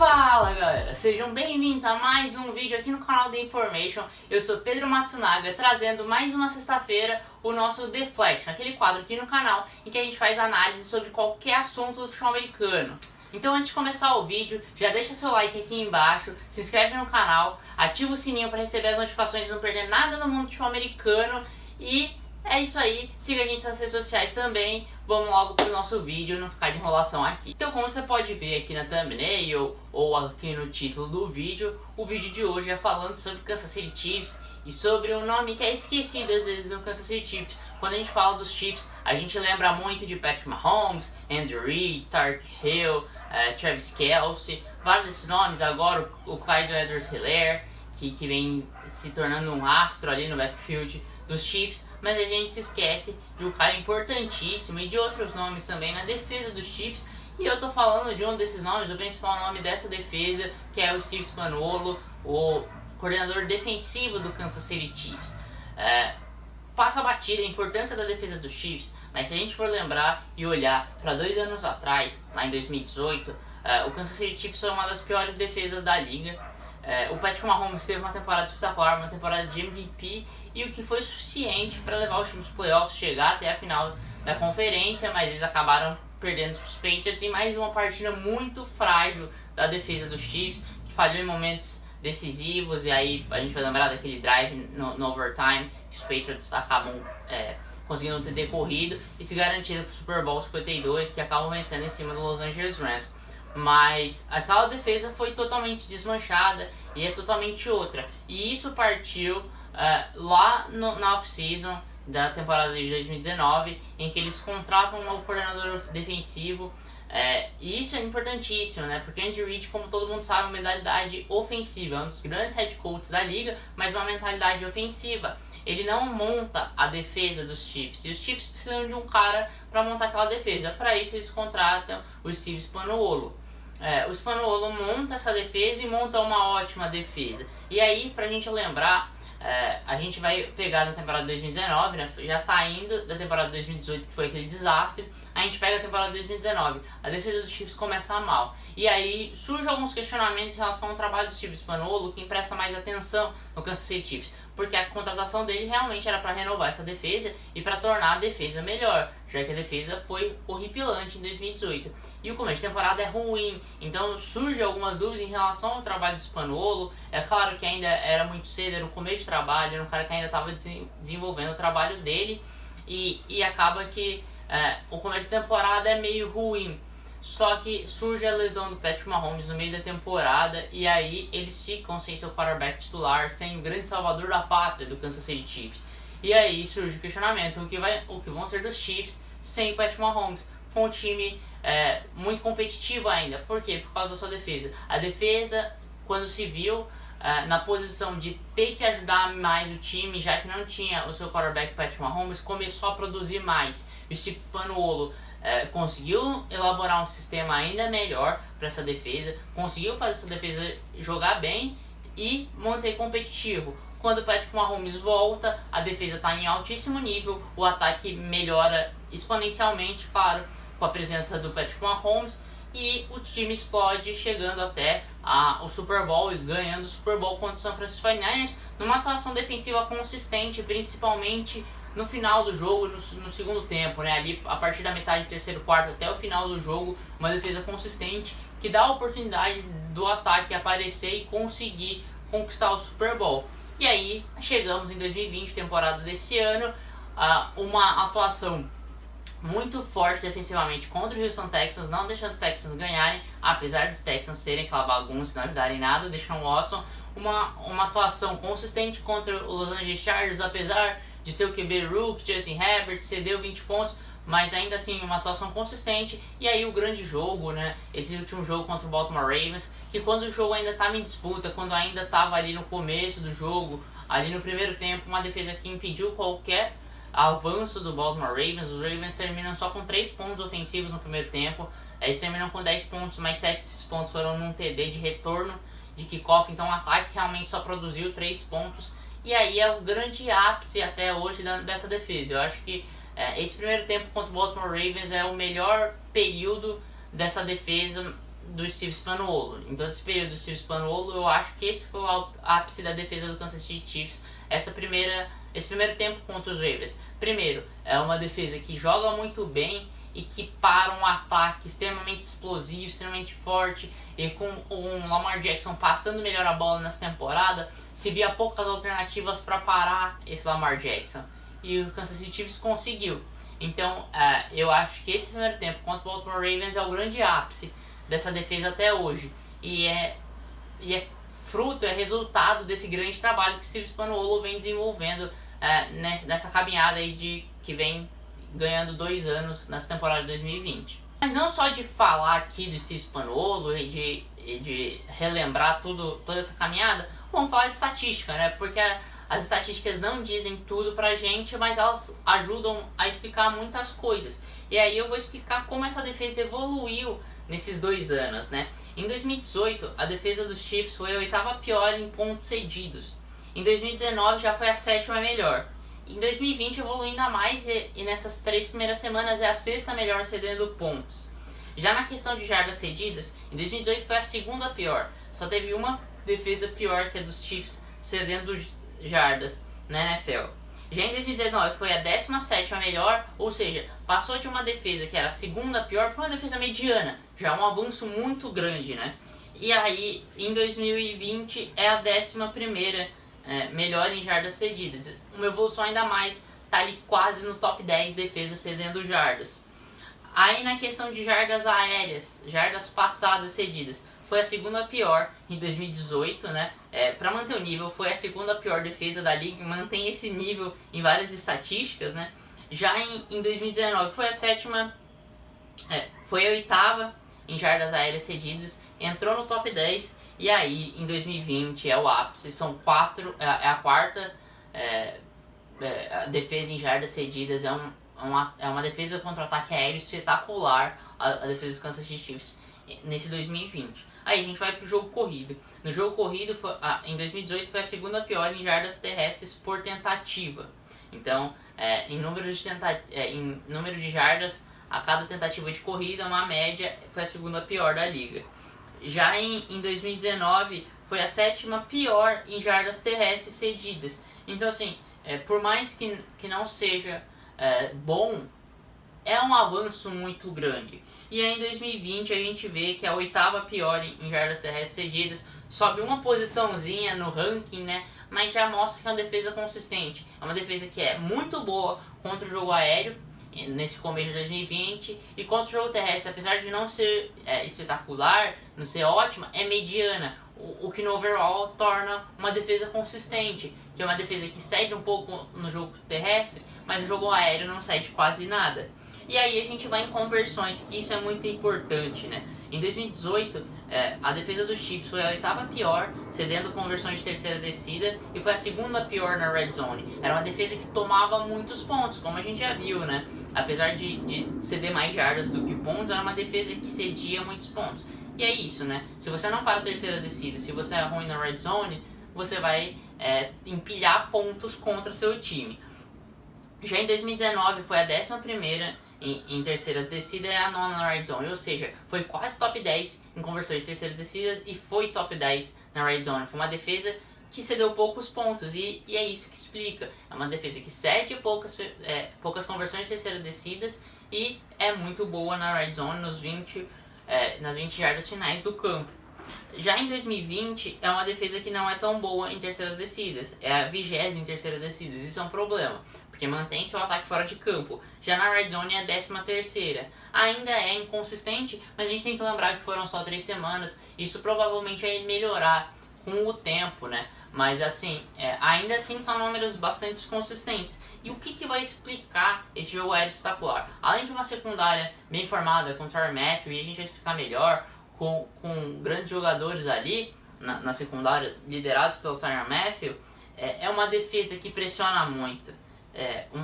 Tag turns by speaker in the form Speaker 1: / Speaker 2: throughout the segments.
Speaker 1: Fala galera, sejam bem-vindos a mais um vídeo aqui no canal The Information. Eu sou Pedro Matsunaga, trazendo mais uma sexta-feira o nosso Deflection, aquele quadro aqui no canal em que a gente faz análise sobre qualquer assunto do futebol americano. Então antes de começar o vídeo, já deixa seu like aqui embaixo, se inscreve no canal, ativa o sininho para receber as notificações e não perder nada no mundo do futebol americano. E é isso aí, siga a gente nas redes sociais também. Vamos logo pro nosso vídeo, não ficar de enrolação aqui. Então, como você pode ver aqui na thumbnail ou aqui no título do vídeo, o vídeo de hoje é falando sobre Kansas City Chiefs e sobre um nome que é esquecido às vezes no Kansas City Chiefs. Quando a gente fala dos Chiefs, a gente lembra muito de Patrick Mahomes, Andrew Reid, Tyreek Hill, Travis Kelce, vários desses nomes. Agora o Clyde Edwards-Helaire, que vem se tornando um astro ali no backfield dos Chiefs, mas a gente se esquece de um cara importantíssimo e de outros nomes também na defesa dos Chiefs. E eu tô falando de um desses nomes, o principal nome dessa defesa, que é o Steve Spagnuolo, o coordenador defensivo do Kansas City Chiefs. Passa a batida a importância da defesa dos Chiefs, mas se a gente for lembrar e olhar para 2 anos atrás, lá em 2018, o Kansas City Chiefs foi uma das piores defesas da liga. O Patrick Mahomes teve uma temporada espetacular, uma temporada de MVP, e o que foi suficiente para levar o time dos playoffs, chegar até a final da conferência, mas eles acabaram perdendo para os Patriots em mais uma partida muito frágil da defesa dos Chiefs, que falhou em momentos decisivos. E aí a gente vai lembrar daquele drive no overtime que os Patriots acabam conseguindo ter decorrido e se garantindo para o Super Bowl 52, que acabam vencendo em cima do Los Angeles Rams. Mas aquela defesa foi totalmente desmanchada e é totalmente outra. E isso partiu lá na off-season da temporada de 2019, em que eles contratam um novo coordenador defensivo. E isso é importantíssimo, né? Porque Andy Reid, como todo mundo sabe, é uma mentalidade ofensiva, é um dos grandes head coaches da liga, mas uma mentalidade ofensiva. Ele não monta a defesa dos Chiefs, e os Chiefs precisam de um cara para montar aquela defesa. Para isso eles contratam o Steve Spagnuolo. O Spagnuolo monta essa defesa e monta uma ótima defesa. E aí, pra gente lembrar, a gente vai pegar na temporada 2019, né, já saindo da temporada 2018, que foi aquele desastre, a gente pega a temporada 2019. A defesa dos Chiefs começa mal. E aí surgem alguns questionamentos em relação ao trabalho do Steve Spagnuolo, quem presta mais atenção no Kansas City Chiefs, porque a contratação dele realmente era para renovar essa defesa e para tornar a defesa melhor, já que a defesa foi horripilante em 2018. E o começo de temporada é ruim, então surgem algumas dúvidas em relação ao trabalho do Spagnuolo. É claro que ainda era muito cedo, era o começo de trabalho, era um cara que ainda estava desenvolvendo o trabalho dele, e acaba que o começo de temporada é meio ruim. Só que surge a lesão do Patrick Mahomes no meio da temporada, e aí eles ficam sem seu quarterback titular, sem o grande salvador da pátria do Kansas City Chiefs. E aí surge o questionamento, o que vão ser dos Chiefs sem o Patrick Mahomes? Foi um time muito competitivo ainda. Por quê? Por causa da sua defesa. A defesa, quando se viu na posição de ter que ajudar mais o time, já que não tinha o seu quarterback Patrick Mahomes, começou a produzir mais. O Steve Spagnuolo conseguiu elaborar um sistema ainda melhor para essa defesa, conseguiu fazer essa defesa jogar bem e manter competitivo. Quando o Patrick Mahomes volta, a defesa está em altíssimo nível, o ataque melhora exponencialmente, claro, com a presença do Patrick Mahomes, e o time explode, chegando até o Super Bowl e ganhando o Super Bowl contra o San Francisco 49ers, numa atuação defensiva consistente, principalmente no final do jogo, no segundo tempo, né? Ali a partir da metade do terceiro quarto até o final do jogo, uma defesa consistente que dá a oportunidade do ataque aparecer e conseguir conquistar o Super Bowl. E aí chegamos em 2020, temporada desse ano, uma atuação muito forte defensivamente contra o Houston Texans, não deixando os Texans ganharem, apesar dos Texans serem aquela bagunça, não ajudarem nada, deixam o Watson. Uma atuação consistente contra o Los Angeles Chargers, apesar de ser o QB rookie, Justin Herbert, cedeu 20 pontos, mas ainda assim uma atuação consistente. E aí o grande jogo, né, esse último jogo contra o Baltimore Ravens, que quando o jogo ainda estava em disputa, quando ainda estava ali no começo do jogo, ali no primeiro tempo, uma defesa que impediu qualquer avanço do Baltimore Ravens. Os Ravens terminam só com 3 pontos ofensivos no primeiro tempo, eles terminam com 10 pontos, mas 7 desses pontos foram num TD de retorno de kickoff, então o ataque realmente só produziu 3 pontos. E aí é o grande ápice até hoje dessa defesa. Eu acho que esse primeiro tempo contra o Baltimore Ravens é o melhor período dessa defesa do Steve Spagnuolo. Em todo esse período do Steve Spagnuolo, eu acho que esse foi o ápice da defesa do Kansas City Chiefs. Esse primeiro tempo contra os Ravens. Primeiro, é uma defesa que joga muito bem e que para um ataque extremamente explosivo, extremamente forte, e com o Lamar Jackson passando melhor a bola nessa temporada, se via poucas alternativas para parar esse Lamar Jackson. E o Kansas City Chiefs conseguiu. Então, eu acho que esse primeiro tempo contra o Baltimore Ravens é o grande ápice dessa defesa até hoje. E é resultado desse grande trabalho que o Steve Spagnuolo vem desenvolvendo nessa caminhada aí que vem ganhando 2 anos nessa temporada de 2020. Mas não só de falar aqui do Steve Spagnuolo e de relembrar toda essa caminhada, vamos falar de estatística, né? Porque as estatísticas não dizem tudo pra gente, mas elas ajudam a explicar muitas coisas. E aí eu vou explicar como essa defesa evoluiu nesses 2 anos, né? Em 2018, a defesa dos Chiefs foi a 8ª pior em pontos cedidos. Em 2019 já foi a 7ª melhor. Em 2020 evoluiu ainda mais e nessas 3 primeiras semanas é a 6ª melhor cedendo pontos. Já na questão de jardas cedidas, em 2018 foi a 2ª pior. Só teve uma defesa pior que a dos Chiefs cedendo jardas na NFL. Já em 2019 foi a 17ª melhor, ou seja, passou de uma defesa que era a 2ª pior para uma defesa mediana. Já é um avanço muito grande, né? E aí, em 2020 é a 11ª melhor em jardas cedidas. Uma evolução ainda mais, tá ali quase no top 10 defesas cedendo jardas. Aí na questão de jardas aéreas, jardas passadas cedidas, foi a 2ª pior em 2018, né? Para manter o nível, foi a 2ª pior defesa da liga, mantém esse nível em várias estatísticas, né? Já em 2019 foi a 7ª, foi a 8ª em jardas aéreas cedidas, entrou no top 10. E aí, em 2020 é o ápice, são 4, é a 4ª a defesa em jardas cedidas, é uma defesa contra o ataque aéreo espetacular, a defesa dos Kansas City Chiefs nesse 2020. Aí a gente vai pro jogo corrido. No jogo corrido, em 2018 foi a 2ª pior em jardas terrestres por tentativa. Então, em número de jardas a cada tentativa de corrida, uma média, foi a 2ª pior da liga. Já em 2019 foi a 7ª pior em jardas terrestres cedidas. Então assim, por mais que não seja bom, é um avanço muito grande. E aí em 2020 a gente vê que a 8ª pior em jardas terrestres cedidas, sobe uma posiçãozinha no ranking, né? Mas já mostra que é uma defesa consistente. É uma defesa que é muito boa contra o jogo aéreo, nesse começo de 2020, e contra o jogo terrestre, apesar de não ser espetacular, não ser ótima, é mediana, o que no overall torna uma defesa consistente, que é uma defesa que cede um pouco no jogo terrestre, mas no jogo aéreo não cede quase nada. E aí a gente vai em conversões, que isso é muito importante, né? Em 2018, a defesa dos Chiefs foi a 8ª pior, cedendo conversões de terceira descida, e foi a 2ª pior na red zone. Era uma defesa que tomava muitos pontos, como a gente já viu, né? Apesar de ceder mais jardas do que pontos, era uma defesa que cedia muitos pontos. E é isso, né? Se você não para a terceira descida, se você é ruim na red zone, você vai empilhar pontos contra seu time. Já em 2019 foi a 11ª em terceiras descidas e a 9ª na red zone, ou seja, foi quase top 10 em conversões de terceiras descidas e foi top 10 na red zone. Foi uma defesa que cedeu poucos pontos e é isso que explica. É uma defesa que cede poucas conversões de terceiras descidas e é muito boa na red zone nas 20 jardas finais do campo. Já em 2020 é uma defesa que não é tão boa em terceiras descidas, é a 20ª em terceiras descidas, isso é um problema, porque mantém seu ataque fora de campo. Já na red zone é a 13ª, ainda é inconsistente, mas a gente tem que lembrar que foram só 3 semanas, isso provavelmente vai melhorar com o tempo, né? Mas assim, ainda assim são números bastante consistentes. E o que vai explicar esse jogo aéreo espetacular? Além de uma secundária bem formada com o Tyrann Mathieu, e a gente vai explicar melhor, com grandes jogadores ali na secundária, liderados pelo Tyrann Mathieu, é uma defesa que pressiona muito.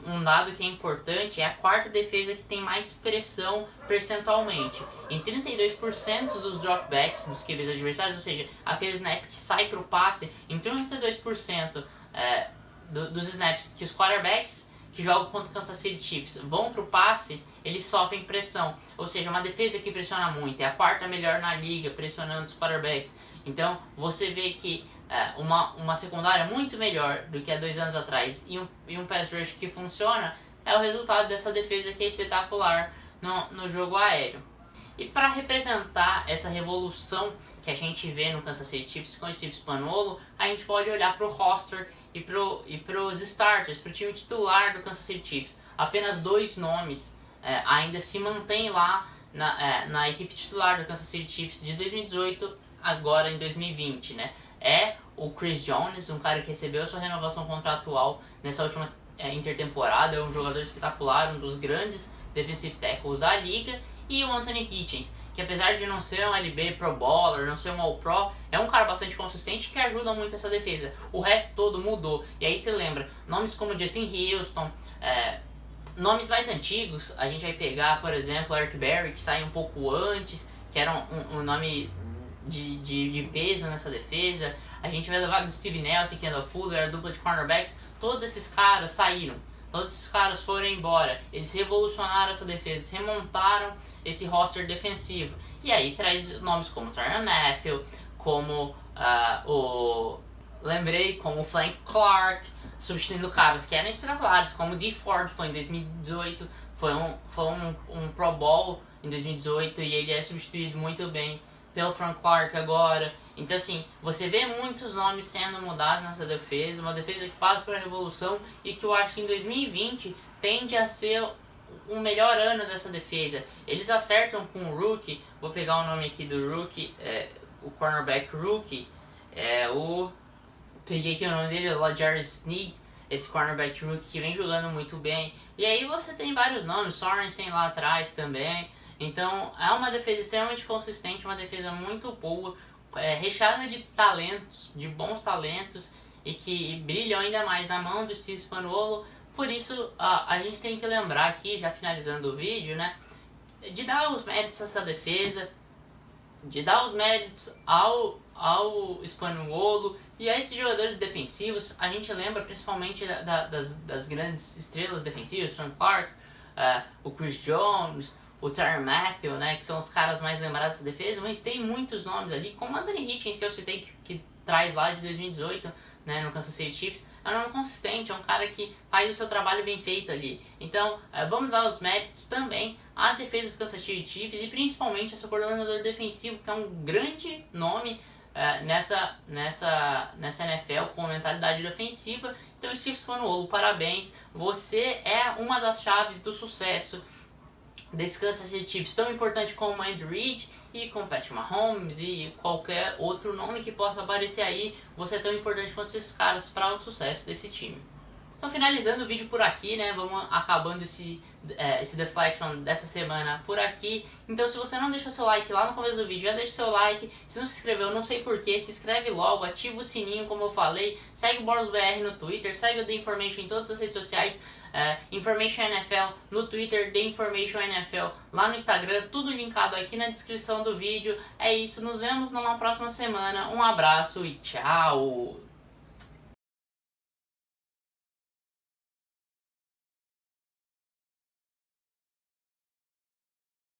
Speaker 1: Um dado que é importante é a 4ª defesa que tem mais pressão percentualmente. Em 32% dos dropbacks dos QBs adversários, ou seja, aquele snap que sai para o passe, em 32% dos snaps que os quarterbacks que jogam contra o Kansas City Chiefs vão para o passe, eles sofrem pressão. Ou seja, uma defesa que pressiona muito, é a quarta melhor na liga, pressionando os quarterbacks. Então, você vê que uma secundária muito melhor do que há 2 anos atrás e um pass rush que funciona é o resultado dessa defesa que é espetacular no jogo aéreo. E para representar essa revolução que a gente vê no Kansas City Chiefs com o Steve Spagnuolo, a gente pode olhar para o roster e para os starters, para o time titular do Kansas City Chiefs. Apenas 2 nomes ainda se mantêm lá na equipe titular do Kansas City Chiefs de 2018, agora em 2020, né? É o Chris Jones, um cara que recebeu a sua renovação contratual nessa última intertemporada, é um jogador espetacular, um dos grandes defensive tackles da liga, e o Anthony Hitchens, que apesar de não ser um LB Pro Bowler, não ser um All-Pro, é um cara bastante consistente que ajuda muito essa defesa. O resto todo mudou, e aí você lembra, nomes como Justin Houston, nomes mais antigos, a gente vai pegar, por exemplo, Eric Berry, que sai um pouco antes, que era um nome de peso nessa defesa. A gente vai levar do Steve Nelson, Kendall Fuller, a dupla de cornerbacks. Todos esses caras saíram, todos esses caras foram embora. Eles revolucionaram essa defesa, remontaram esse roster defensivo. E aí traz nomes como Tyrann Mathieu, como como o Frank Clark, substituindo caras que eram espetaculares, como o Dee Ford foi em 2018, foi um Pro Bowl em 2018 e ele é substituído muito bem pelo Frank Clark agora. Então assim, você vê muitos nomes sendo mudados nessa defesa, uma defesa que passa por uma revolução e que eu acho que em 2020 tende a ser o melhor ano dessa defesa. Eles acertam com o rookie, vou pegar o nome aqui do rookie, o cornerback rookie, peguei aqui o nome dele, L'Jarius Sneed, esse cornerback rookie que vem jogando muito bem. E aí você tem vários nomes, Sorensen lá atrás também. Então é uma defesa extremamente consistente, uma defesa muito boa, recheada de talentos, de bons talentos, e que brilham ainda mais na mão do Steve Spagnuolo. Por isso a gente tem que lembrar aqui, já finalizando o vídeo, né, de dar os méritos a essa defesa, de dar os méritos ao Spagnuolo e a esses jogadores defensivos. A gente lembra principalmente das grandes estrelas defensivas, Frank Clark, o Chris Jones, o Tyrann Mathieu, né, que são os caras mais lembrados da defesa, mas tem muitos nomes ali, como Anthony Hitchens, que eu citei, que traz lá de 2018, né, no Kansas City Chiefs. É um nome consistente, é um cara que faz o seu trabalho bem feito ali. Então, vamos dar os méritos também à defesa dos Kansas City Chiefs e principalmente ao seu coordenador defensivo, que é um grande nome nessa NFL com mentalidade defensiva. Então, Steve Spagnuolo, parabéns, você é uma das chaves do sucesso desse Kansas City Chiefs, tão importante como o Andy Reid e com Patrick Mahomes e qualquer outro nome que possa aparecer aí. Você é tão importante quanto esses caras para o sucesso desse time. Então, finalizando o vídeo por aqui, né, vamos acabando esse Deflection dessa semana por aqui. Então, se você não deixou seu like lá no começo do vídeo, já deixa seu like. Se não se inscreveu, não sei porquê, se inscreve logo, ativa o sininho como eu falei, segue o BorosBR no Twitter, segue o The Information em todas as redes sociais, Information NFL no Twitter, The Information NFL lá no Instagram, tudo linkado aqui na descrição do vídeo. É isso, nos vemos numa próxima semana, um abraço e tchau!